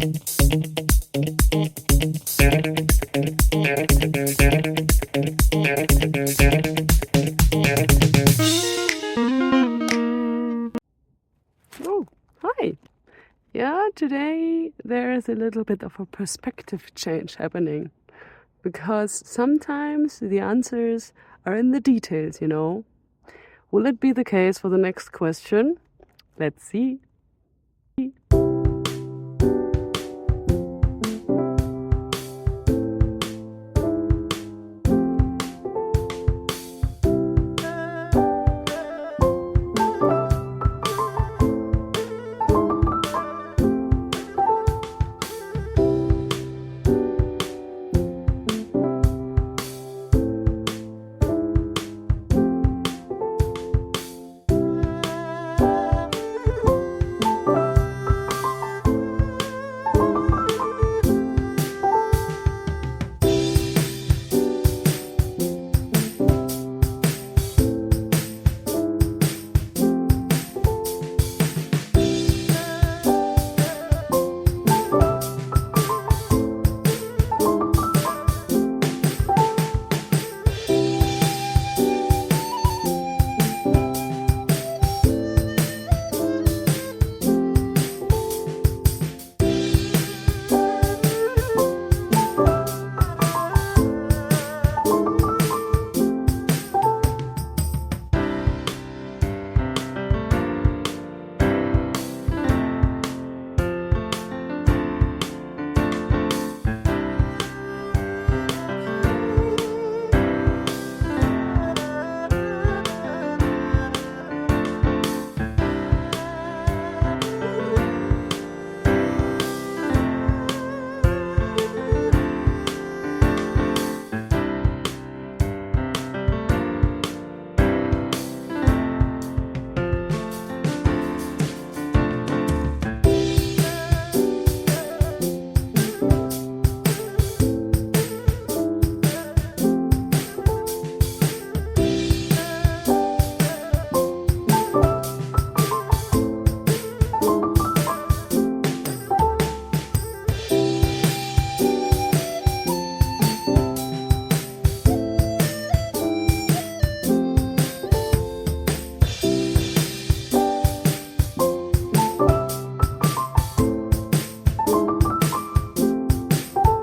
Oh, hi. Yeah, today there is a little bit of a perspective change happening, because sometimes the answers are in the details, you know. Will it be the case for the next question? Let's see.